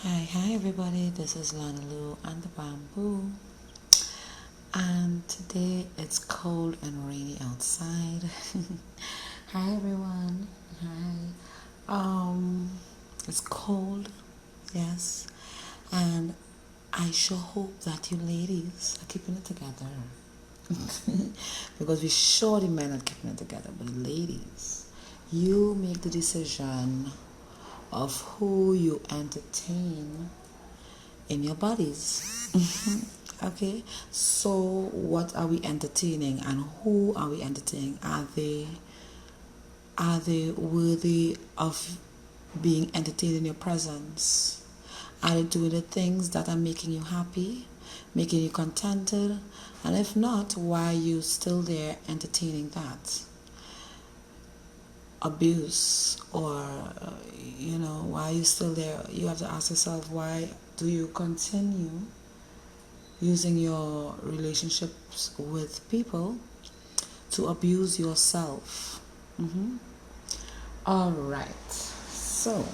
Hi everybody, this is LanaLoo and the Bamboo. And today it's cold and rainy outside. Hi everyone. Hi. It's cold, yes. And I sure hope that you ladies are keeping it together. Because we sure the men are keeping it together, but the ladies, you make the decision of who you entertain in your bodies. Okay, so what are we entertaining and who are we entertaining? Are they worthy of being entertained in your presence? Are they doing the things that are making you happy, making you contented? And if not, why are you still there entertaining that? Abuse, or why are you still there? You have to ask yourself, why do you continue using your relationships with people to abuse yourself? All right, so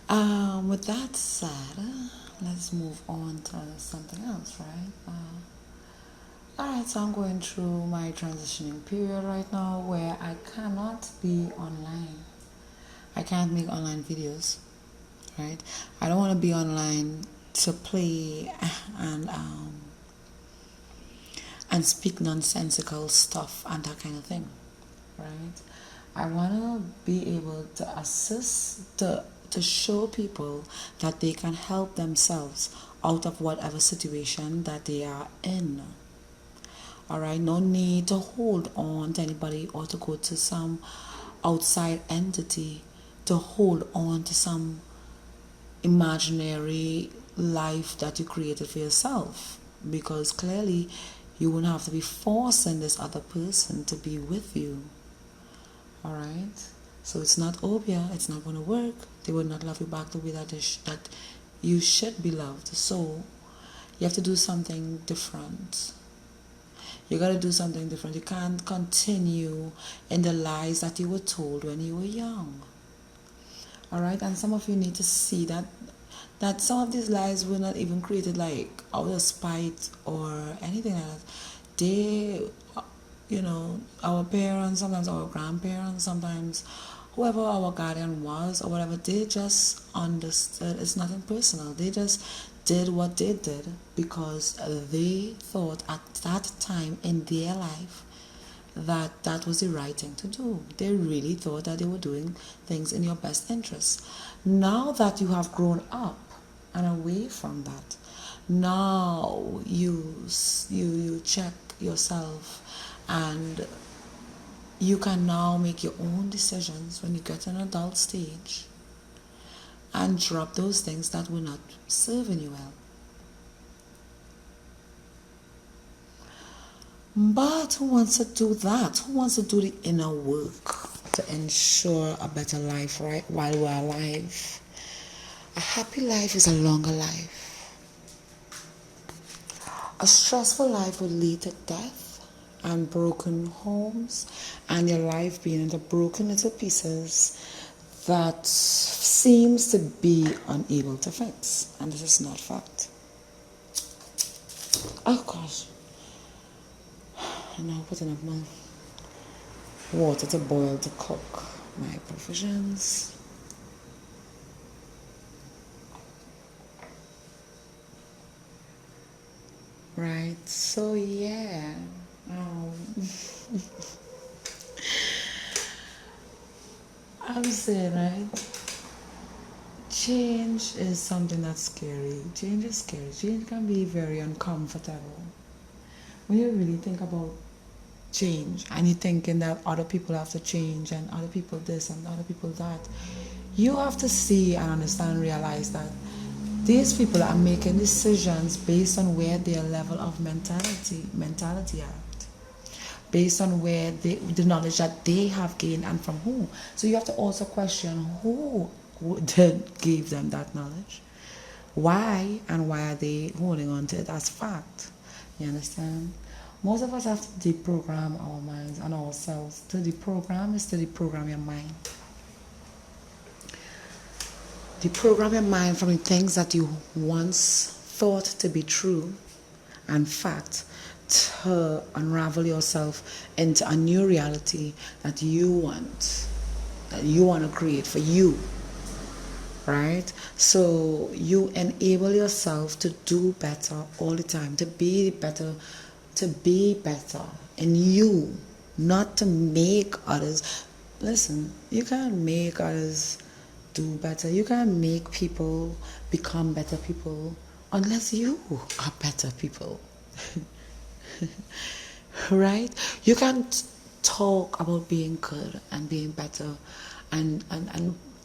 with that said, let's move on to something else, right? Alright, so I'm going through my transitioning period right now where I cannot be online. I can't make online videos, right? I don't want to be online to play and speak nonsensical stuff and that kind of thing, right? I want to be able to assist, to show people that they can help themselves out of whatever situation that they are in. Alright, no need to hold on to anybody or to go to some outside entity to hold on to some imaginary life that you created for yourself, because clearly you wouldn't have to be forcing this other person to be with you. Alright, so it's not obvious, it's not going to work. They will not love you back the way that that you should be loved. So you have to do something different. You got to do something different. You can't continue in the lies that you were told when you were young. Alright, and some of you need to see that some of these lies were not even created like out of spite or anything like that. They, our parents, sometimes our grandparents, sometimes whoever our guardian was or whatever, they just understood it's nothing personal. They just did what they did because they thought at that time in their life that was the right thing to do. They really thought that they were doing things in your best interest. Now that you have grown up and away from that, now you check yourself, and you can now make your own decisions when you get to an adult stage and drop those things that were not serving you well. But who wants to do that? Who wants to do the inner work to ensure a better life, right, while we're alive? A happy life is a longer life. A stressful life would lead to death and broken homes, and your life being into broken little pieces that seems to be unable to fix. And this is not fact. Oh gosh. I'm now putting up my water to boil to cook my provisions. Right, so yeah. I'm saying, right? Change is something that's scary. Change is scary. Change can be very uncomfortable. When you really think about change and you're thinking that other people have to change and other people this and other people that, you have to see and understand and realize that these people are making decisions based on where their level of mentality at, based on where the knowledge that they have gained and from who. So you have to also question who gave them that knowledge, why, and why are they holding on to it as fact. You understand? Most of us have to deprogram our minds and ourselves. To deprogram is to deprogram your mind. Deprogram your mind from the things that you once thought to be true and fact, to unravel yourself into a new reality that you want to create for you, right? So you enable yourself to do better all the time, to be better in you, not to make others. Listen, you can't make others do better. You can't make people become better people unless you are better people. Right? You can't talk about being good and being better and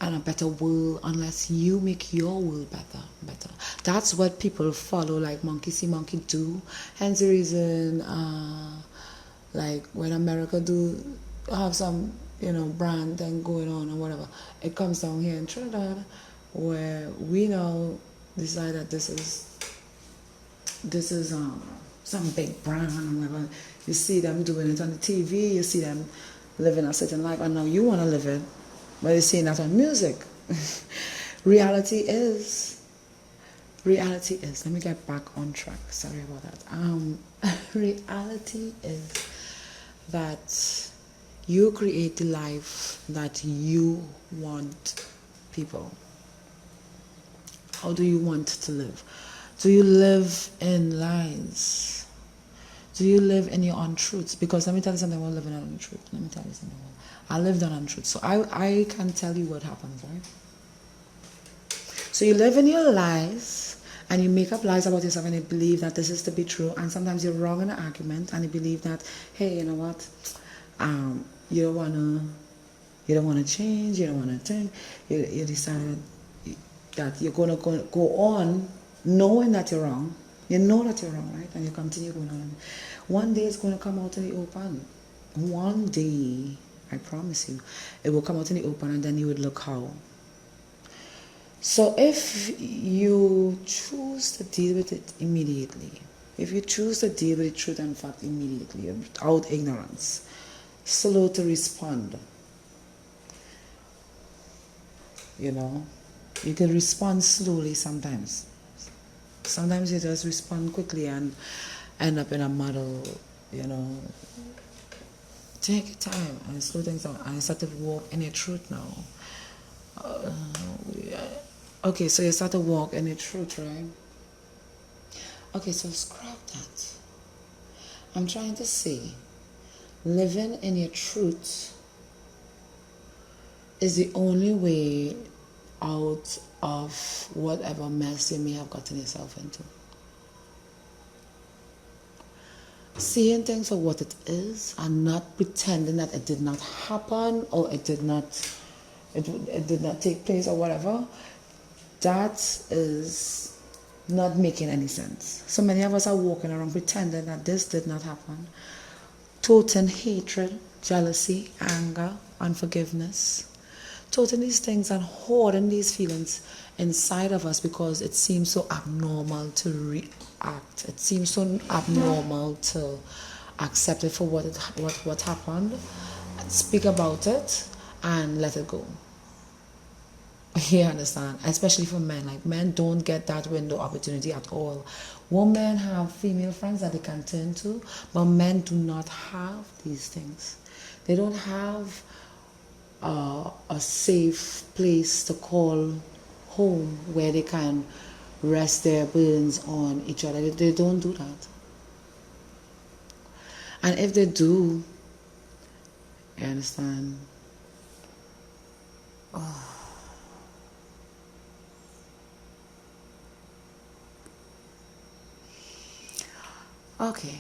a better world unless you make your world better. That's what people follow, like monkey see monkey do. Hence the reason like when America do have some brand thing going on or whatever, it comes down here in Trinidad where we now decide that this is some big brand or whatever. You see them doing it on the TV, you see them living a certain life, and now you want to live it, but you're seeing that on music. Reality is, let me get back on track, sorry about that. Reality is that you create the life that you want people. How do you want to live? Do you live in lies? Do you live in your untruths? Because let me tell you something about living on untruth. Let me tell you something about I lived on untruth. So I can tell you what happens, right? So you live in your lies and you make up lies about yourself and you believe that this is to be true, and sometimes you're wrong in an argument and you believe that, hey, you know what? You don't wanna change, you don't wanna think, you decided that you're gonna go on knowing that you're wrong. You know that you're wrong, right? And you continue going on. One day it's going to come out in the open. One day, I promise you, it will come out in the open, and then you would look how. So if you choose to deal with it immediately, if you choose to deal with the truth and fact immediately, without ignorance, slow to respond, you can respond slowly sometimes. Sometimes you just respond quickly and end up in a muddle, Take your time and slow things down and start to walk in your truth now. Okay, so you start to walk in your truth, right? Okay, so scrap that. I'm trying to say, living in your truth is the only way out of whatever mess you may have gotten yourself into. Seeing things for what it is and not pretending that it did not happen or it did not take place or whatever, that is not making any sense. So many of us are walking around pretending that this did not happen. Total hatred, jealousy, anger, unforgiveness. Toting these things and hoarding these feelings inside of us because it seems so abnormal to react. It seems so abnormal to accept it for what happened, speak about it, and let it go. You understand? Especially for men. Like, men don't get that window opportunity at all. Women have female friends that they can turn to, but men do not have these things. They don't have a safe place to call home where they can rest their burdens on each other. They don't do that. And if they do, you understand? Okay.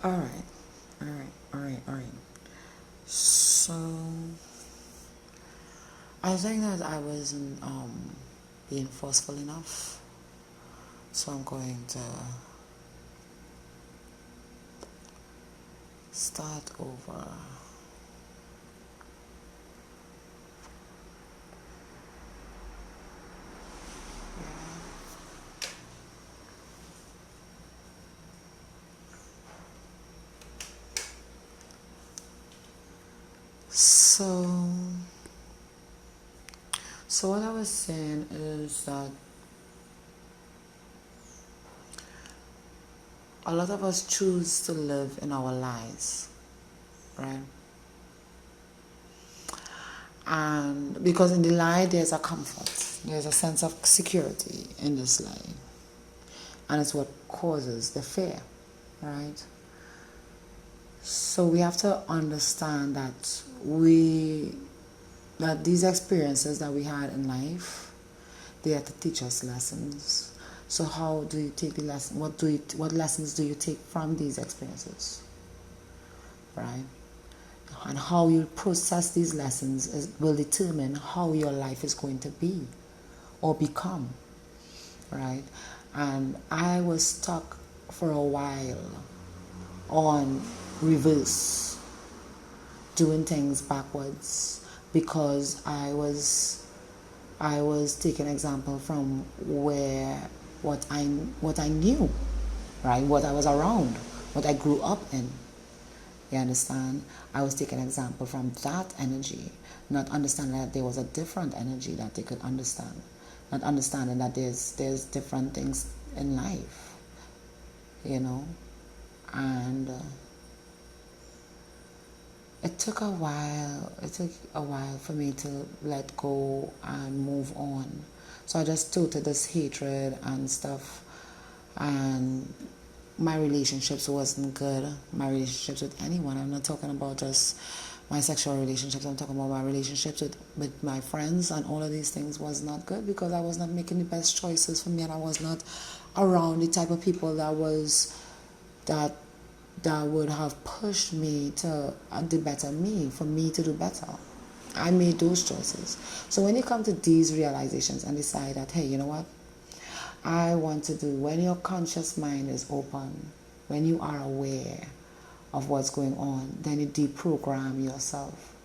All right. So, I think that I wasn't being forceful enough. So I'm going to start over. So what I was saying is that a lot of us choose to live in our lies, right? And because in the lie there's a comfort, there's a sense of security in this lie, and it's what causes the fear, right? So we have to understand that these experiences that we had in life, they have to teach us lessons. So how do you take the lesson? What lessons do you take from these experiences, right? And how you process these lessons will determine how your life is going to be or become, right? And I was stuck for a while on reverse, doing things backwards, because I was taking example from what I knew, right? What I was around, what I grew up in. You understand? I was taking example from that energy, not understanding that there was a different energy that they could understand, not understanding that there's different things in life, and it took a while for me to let go and move on. So I just toted this hatred and stuff, and my relationships wasn't good. My relationships with anyone. I'm not talking about just my sexual relationships. I'm talking about my relationships with my friends, and all of these things was not good because I was not making the best choices for me, and I was not around the type of people that would have pushed me to do better me, for me to do better. I made those choices. So when you come to these realizations and decide that, hey, you know what? I want to do, when your conscious mind is open, when you are aware of what's going on, then you deprogram yourself.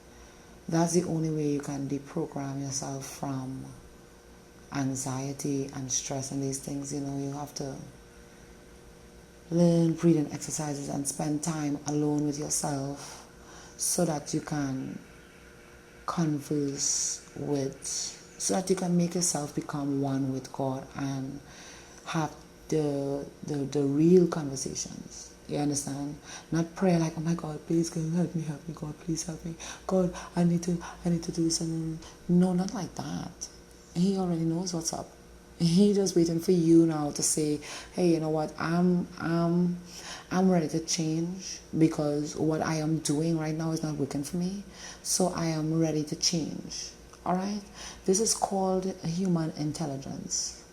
That's the only way you can deprogram yourself from anxiety and stress and these things. You have to learn breathing exercises and spend time alone with yourself so that you can converse so that you can make yourself become one with God and have the real conversations. You understand? Not prayer like, oh my God, please God, help me, God, please help me. God, I need to do something. No, not like that. He already knows what's up. He's just waiting for you now to say, hey, you know what, I'm ready to change because what I am doing right now is not working for me. So I am ready to change. All right? This is called human intelligence.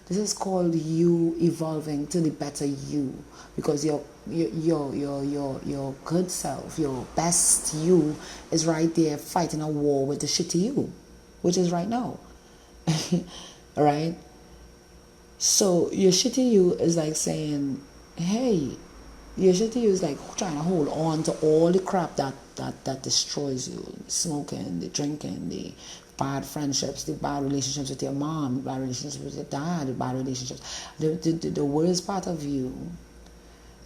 This is called you evolving to the better you, because your good self, your best you is right there fighting a war with the shitty you, which is right now. All right? So your shitty you is like saying, hey, your shitty you is like trying to hold on to all the crap that destroys you. The smoking, the drinking, the bad friendships, the bad relationships with your mom, the bad relationships with your dad, the bad relationships. The worst part of you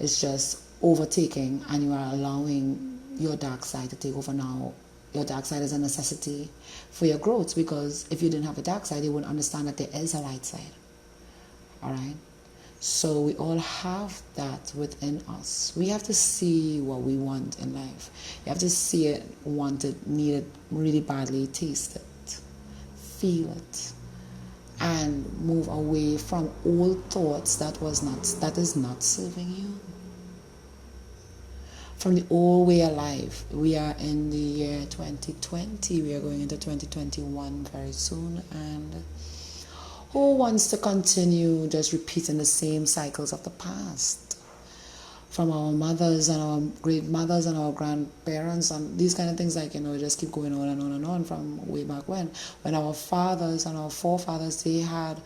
is just overtaking, and you are allowing your dark side to take over now. Your dark side is a necessity for your growth, because if you didn't have a dark side, you wouldn't understand that there is a light side. Alright? So we all have that within us. We have to see what we want in life. You have to see it, want it, need it really badly, taste it, feel it, and move away from old thoughts that is not serving you. From the old way of life. We are in the year 2020. We are going into 2021 very soon, and who wants to continue just repeating the same cycles of the past? From our mothers and our great mothers and our grandparents and these kind of things, like, just keep going on and on and on from way back when our fathers and our forefathers, they are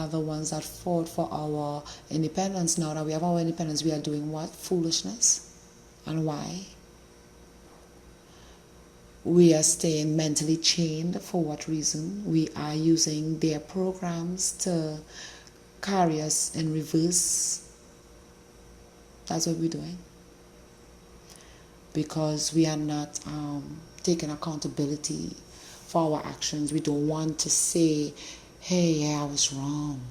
the ones that fought for our independence. Now that we have our independence, we are doing what? Foolishness. And why? We are staying mentally chained. For what reason? We are using their programs to carry us in reverse. That's what we're doing. because we are not taking accountability for our actions. We don't want to say, hey, yeah, I was wrong.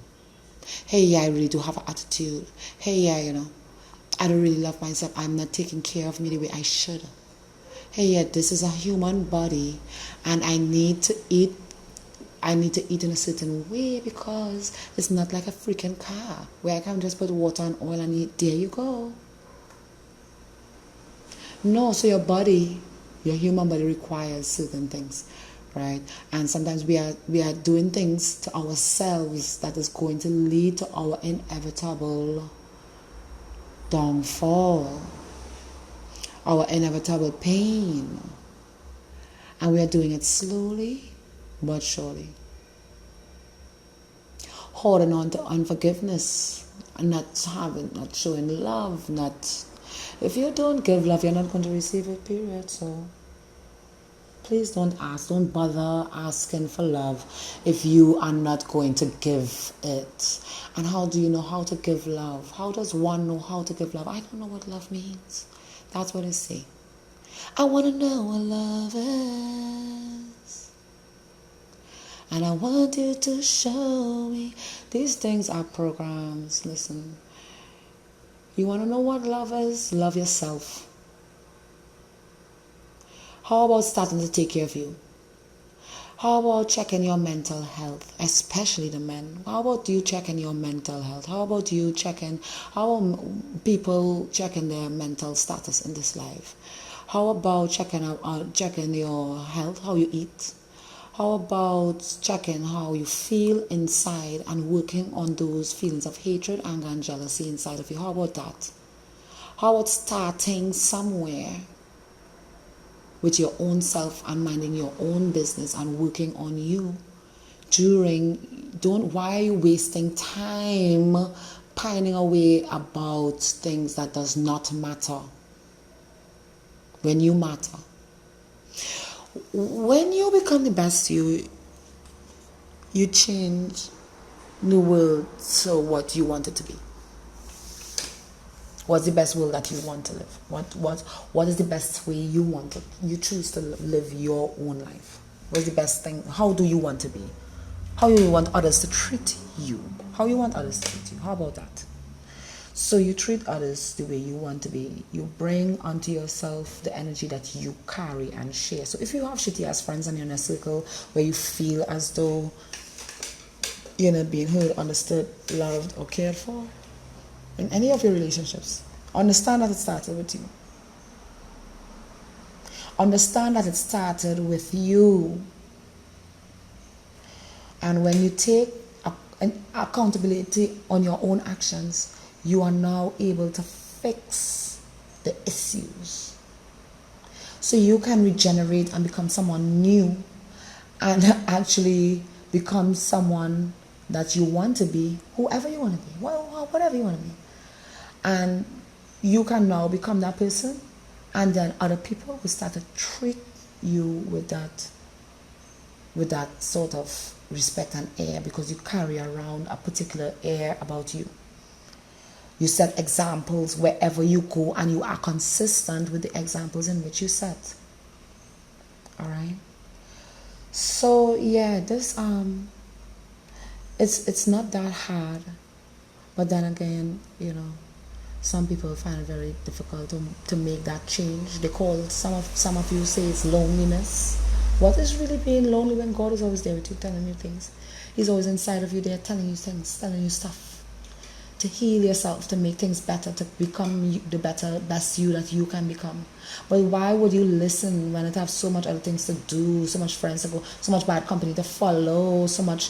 Hey, yeah, I really do have an attitude. Hey, yeah, I don't really love myself. I'm not taking care of me the way I should. Hey, yeah, this is a human body, and I need to eat in a certain way, because it's not like a freaking car where I can just put water and oil and eat. There you go. No, so your human body requires certain things, right? And sometimes we are doing things to ourselves that is going to lead to our inevitable downfall, our inevitable pain. And we are doing it slowly but surely. Holding on to unforgiveness, not showing love, if you don't give love, you're not going to receive it, period. So please don't bother asking for love if you are not going to give it. And how do you know how to give love? How does one know how to give love? I don't know what love means. That's what I say. I want to know what love is. And I want you to show me. These things are programs. Listen. You want to know what love is? Love yourself. How about starting to take care of you? How about checking your mental health, especially the men? How about you checking your mental health? How about people checking their mental status in this life? How about checking your health, how you eat? How about checking how you feel inside and working on those feelings of hatred, anger, and jealousy inside of you? How about that? How about starting somewhere with your own self and minding your own business and working on you? Why are you wasting time pining away about things that does not matter when you matter? When you become the best you change the world to what you want it to be. What's the best world that you want to live? What is the best way you want it? You choose to live your own life. What's the best thing? How do you want to be? How do you want others to treat you? How you want others to treat you? How about that? So you treat others the way you want to be. You bring onto yourself the energy that you carry and share. So if you have shitty ass friends and you're in a circle where you feel as though you're not being heard, understood, loved, or cared for, in any of your relationships, understand that it started with you. Understand that it started with you. And when you take accountability on your own actions, you are now able to fix the issues. So you can regenerate and become someone new and actually become someone that you want to be, whoever you want to be, whatever you want to be. And you can now become that person, and then other people will start to treat you with that sort of respect and air, because you carry around a particular air about you. You set examples wherever you go, and you are consistent with the examples in which you set. All right. So yeah, this it's not that hard, but then again, some people find it very difficult to make that change. They call some of you say it's loneliness. What is really being lonely when God is always there with you, telling you things? He's always inside of you there, telling you things, telling you stuff. To heal yourself, to make things better, to become the best you that you can become. But why would you listen when it has so much other things to do, so much friends to go, so much bad company to follow, so much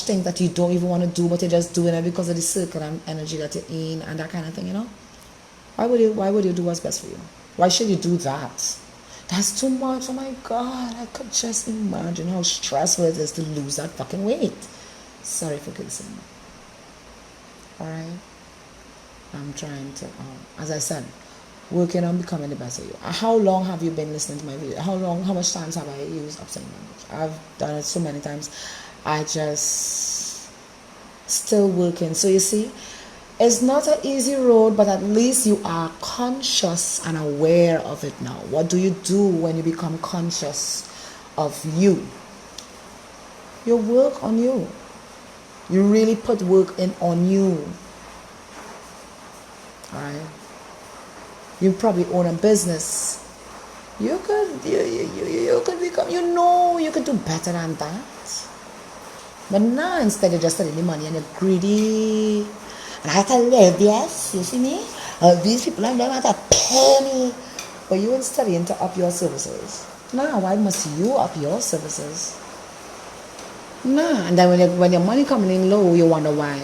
things that you don't even want to do, but you're just doing it because of the circle and energy that you're in and that kind of thing, Why would you do what's best for you? Why should you do that? That's too much. Oh my God, I could just imagine how stressful it is to lose that fucking weight. Sorry for cursing. Alright? I'm trying to, as I said, working on becoming the best of you. How long have you been listening to my video? How much times have I used upsetting language? I've done it so many times. I just still working. So you see, It's not an easy road, but at least you are conscious and aware of it now. What do you do when you become conscious of you? You work on you. You really put work in on you. Alright? You probably own a business. You could become, you could do better than that. But now instead you're just studying the money and you're greedy. And I have to live, yes, you see me? These people don't have to pay me. But you ain't studying to up your services. Now, why must you up your services? Nah, and then when your money coming in low, you wonder why.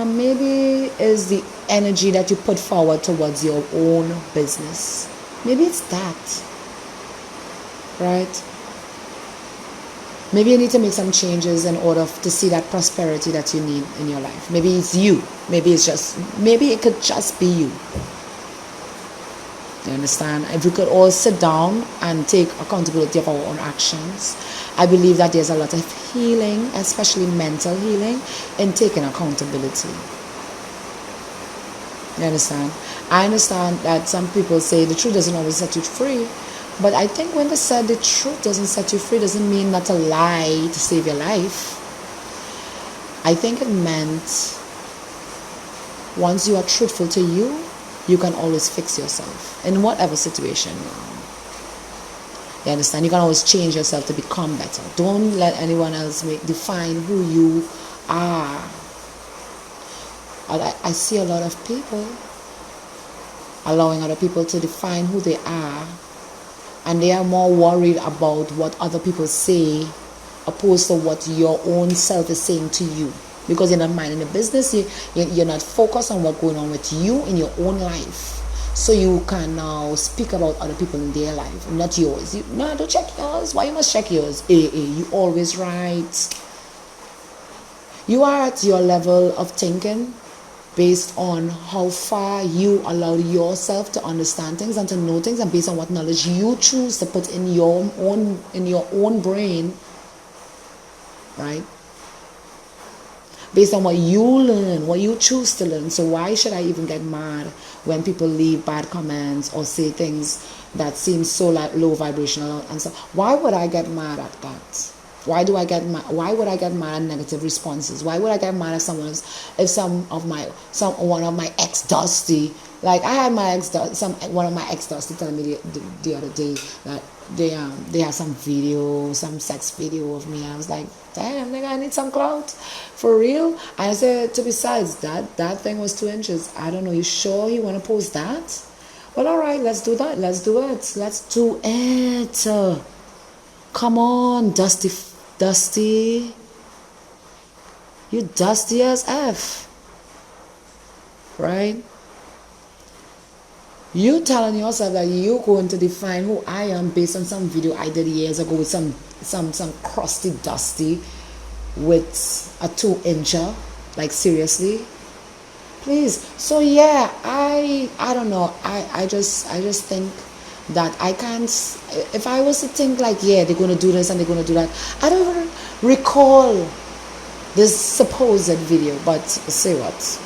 Maybe it's the energy that you put forward towards your own business. Maybe it's that. Right? Maybe you need to make some changes in order to see that prosperity that you need in your life. Maybe it's you. Maybe it could just be you. You understand? If we could all sit down and take accountability of our own actions, I believe that there's a lot of healing, especially mental healing, in taking accountability. You understand? I understand that some people say the truth doesn't always set you free. But I think when they said the truth doesn't set you free, doesn't mean not to lie to save your life. I think it meant once you are truthful to you, you can always fix yourself in whatever situation you're in. You understand? You can always change yourself to become better. Don't let anyone else define who you are. I see a lot of people allowing other people to define who they are. And they are more worried about what other people say opposed to what your own self is saying to you. Because you're not minding the business, you're not focused on what's going on with you in your own life. So you can now speak about other people in their life, not yours. Don't check yours. Why you must check yours? You always right. You are at your level of thinking based on how far you allow yourself to understand things and to know things, and based on what knowledge you choose to put in your own brain, right? Based on what you learn, what you choose to learn. So why should I even get mad when people leave bad comments or say things that seem so like low vibrational and so? Why would I get mad at that? Why would I get mad at negative responses? Why would I get mad at one of my ex Dusty? Like I had one of my ex Dusty telling me the other day that they have some sex video of me. I was like, damn, nigga, I need some clout for real. And I said, besides that thing was 2 inches. I don't know. You sure you want to post that? Well, all right, let's do that. Let's do it. Come on, Dusty, you dusty as F, right? You telling yourself that you're going to define who I am based on some video I did years ago with some crusty Dusty with a 2-incher, like seriously, please. So yeah, I don't know. I just think that I can't, if I was to think like, yeah, they're going to do this and they're going to do that, I don't even recall this supposed video, but say what?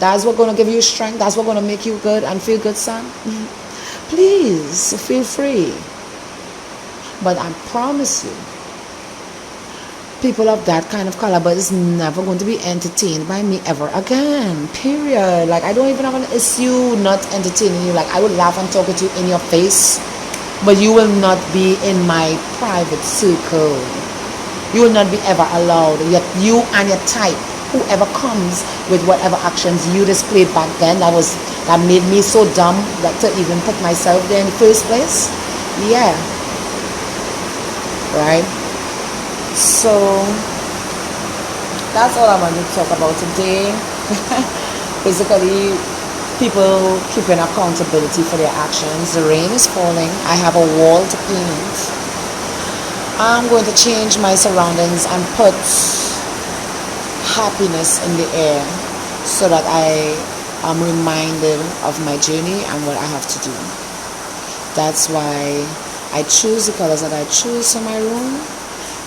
That's what's going to give you strength, that's what's going to make you good and feel good, son? Please, feel free. But I promise you, people of that kind of caliber is never going to be entertained by me ever again, period. Like, I don't even have an issue not entertaining you. Like, I would laugh and talk to you in your face, but you will not be in my private circle. You will not be ever allowed. Yet you and your type, whoever comes with whatever actions you displayed back then, that made me so dumb that to even put myself there in the first place. Yeah, right. So that's all I want to talk about today. Basically, people keeping accountability for their actions. The rain is falling. I have a wall to paint. I'm going to change my surroundings and put happiness in the air so that I am reminded of my journey and what I have to do. That's why I choose the colors that I choose for my room.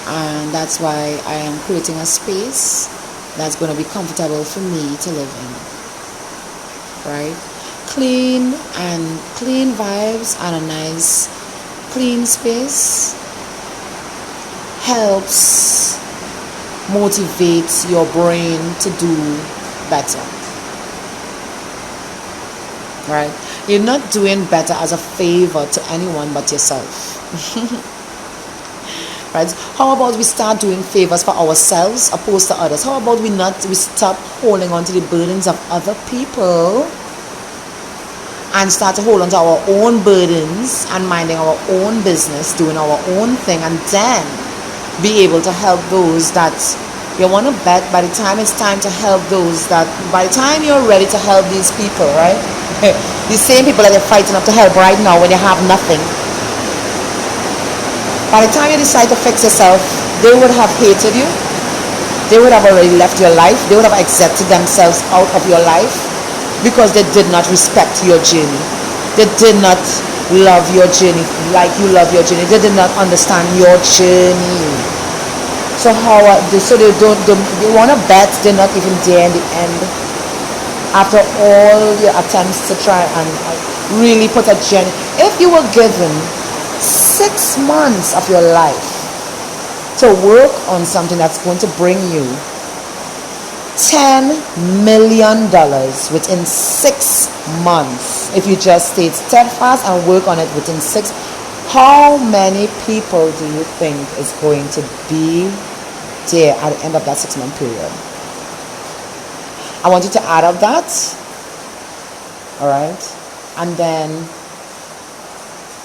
And that's why I am creating a space that's going to be comfortable for me to live in, right? Clean vibes and a nice clean space helps motivate your brain to do better, right? You're not doing better as a favor to anyone but yourself. Right? How about we start doing favors for ourselves opposed to others? How about we stop holding on to the burdens of other people and start to hold on to our own burdens and minding our own business, doing our own thing, and then be able to help those that you want to bet by the time it's time to help those that, by the time you're ready to help these people, right? The same people that you're fighting up to help right now when you have nothing. By the time you decide to fix yourself, they would have hated you. They would have already left your life. They would have accepted themselves out of your life because they did not respect your journey. They did not love your journey like you love your journey. They did not understand your journey. So they want to bet they're not even there in the end. After all your attempts to try and really put a journey. If you were given 6 months of your life to work on something that's going to bring you $10 million within 6 months, if you just stay steadfast and work on it within 6, how many people do you think is going to be there at the end of that 6-month period? I want you to add up that, all right, and then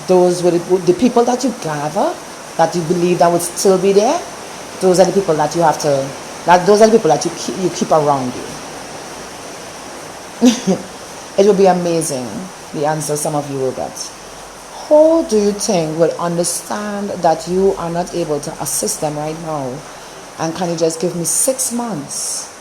those were the people that you gather, that you believe that would still be there. Those are the people that you have to. Those are the people that you keep around you. It will be amazing the answer some of you will get. Who do you think will understand that you are not able to assist them right now? And can you just give me 6 months?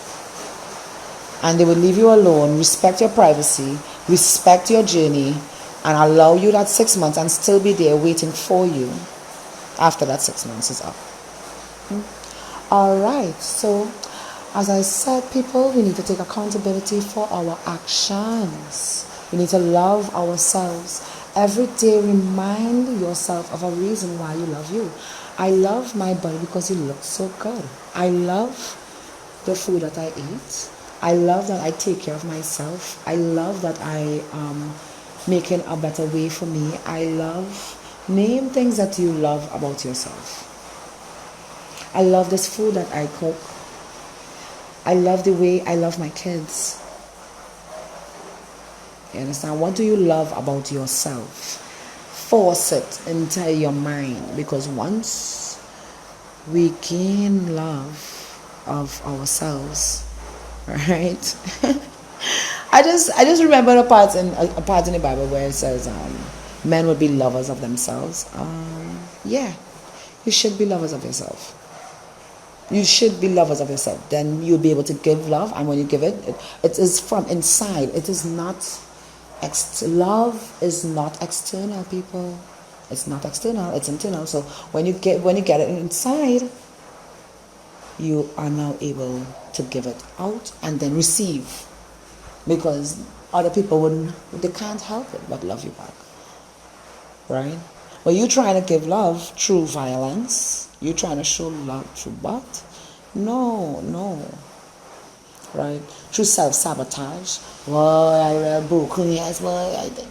And they will leave you alone, respect your privacy, respect your journey, and allow you that 6 months and still be there waiting for you after that 6 months is up. All right. So, as I said, people, we need to take accountability for our actions. We need to love ourselves. Every day, remind yourself of a reason why you love you. I love my body because it looks so good. I love the food that I eat. I love that I take care of myself. I love that I making a better way for me. I love, name things that you love about yourself. I love this food that I cook. I love the way I love my kids. You understand? What do you love about yourself? Force it into your mind, because once we gain love of ourselves, right? I just remember a part in the Bible where it says men would be lovers of themselves. Yeah, you should be lovers of yourself. You should be lovers of yourself. Then you'll be able to give love, and when you give it, it is from inside. It is not love is not external, people. It's not external. It's internal. So when you get it inside, you are now able to give it out and then receive. Because other people they can't help it but love you back, right? When you're trying to give love through violence, you're trying to show love through what? No, right? Through self-sabotage. Boy, I read book, yes, boy, I think.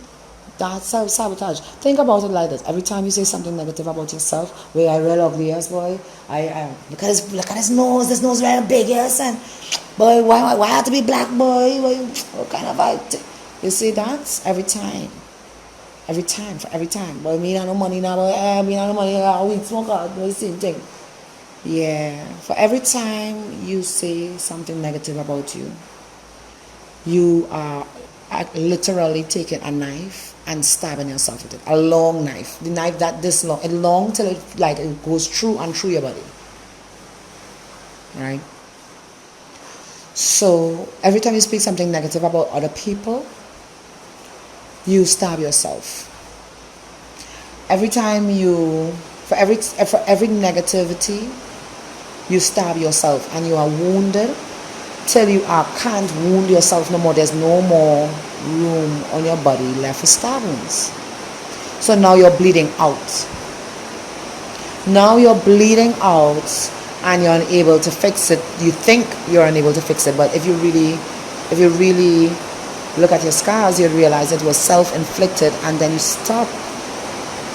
That's self-sabotage. Think about it like this. Every time you say something negative about yourself, where I real ugly, yes, boy, I look at his nose. This nose very big, yes, and boy, why I have to be black, boy? What kind of you see that every time. Boy, me not no money now, boy. Me not no money. We smoke out. The same thing. Yeah. For every time you say something negative about you, you are literally taking a knife and stabbing yourself with it. A long knife. The knife that this long. It's long till it goes through and through your body. Right? So every time you speak something negative about other people, you stab yourself. Every time for every negativity, you stab yourself and you are wounded till you can't wound yourself no more. There's no more room on your body left for stab wounds. So now you're bleeding out. Now you're bleeding out and you're unable to fix it. You think you're unable to fix it, but if you really look at your scars, you'll realize it was self-inflicted, and then you stop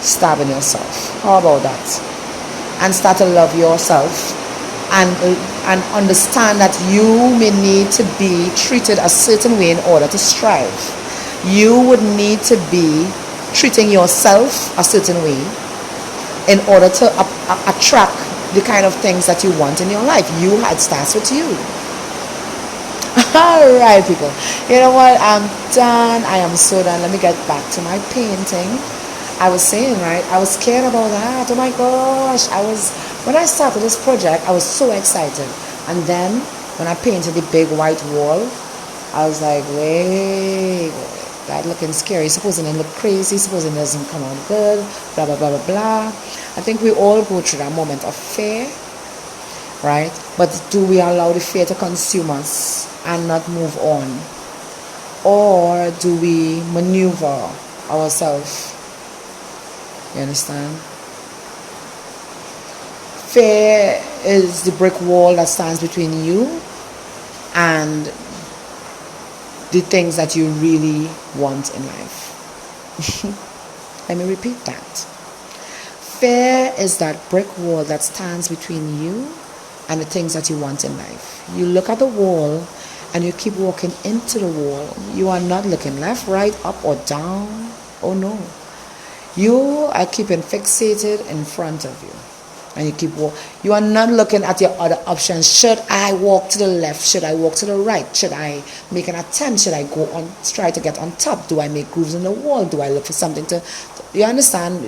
stabbing yourself. How about that? And start to love yourself and understand that you may need to be treated a certain way in order to strive. You would need to be treating yourself a certain way in order to attract the kind of things that you want in your life. It starts with you. Alright, people. You know what? I'm done. I am so done. Let me get back to my painting. I was saying, right? I was scared about that. Oh my gosh. When I started this project, I was so excited. And then when I painted the big white wall, I was like, wait, that looking scary. Supposing it look crazy. Supposing it doesn't come out good. Blah, blah, blah, blah, blah. I think we all go through that moment of fear, right? But do we allow the fear to consume us and not move on? Or do we maneuver ourselves? You understand? Fear is the brick wall that stands between you and the things that you really want in life. Let me repeat that. Fear is that brick wall that stands between you and the things that you want in life. You look at the wall and you keep walking into the wall. You are not looking left, right, up or down. Oh no. You are keeping fixated in front of you. And you keep walking. You are not looking at your other options. Should I walk to the left? Should I walk to the right? Should I make an attempt? Should I go on, try to get on top? Do I make grooves in the wall? Do I look for something to... You understand?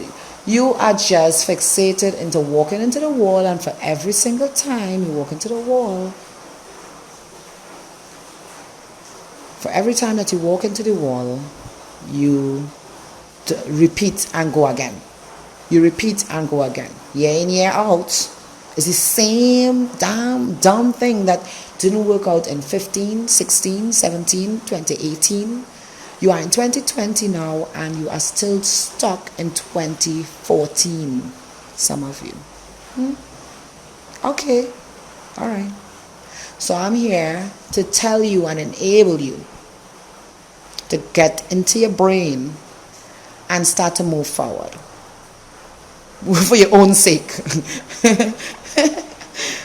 You are just fixated into walking into the wall, and for every single time you walk into the wall, for every time that you walk into the wall, you repeat and go again. You repeat and go again. Year in, year out. It's the same damn dumb thing that didn't work out in 15, 16, 17, 2018. You are in 2020 now and you are still stuck in 2014. Some of you. Okay. Alright. So I'm here to tell you and enable you to get into your brain and start to move forward. For your own sake.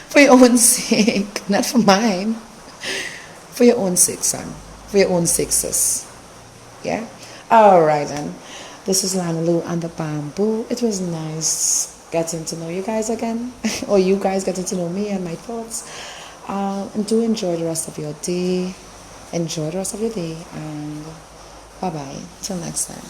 For your own sake. Not for mine. For your own sake, son. For your own sake, sis. Yeah? Alright then. This is LanaLoo and the Bamboo. It was nice getting to know you guys again. Or you guys getting to know me and my thoughts. And do enjoy the rest of your day. Enjoy the rest of your day. And bye-bye. Till next time.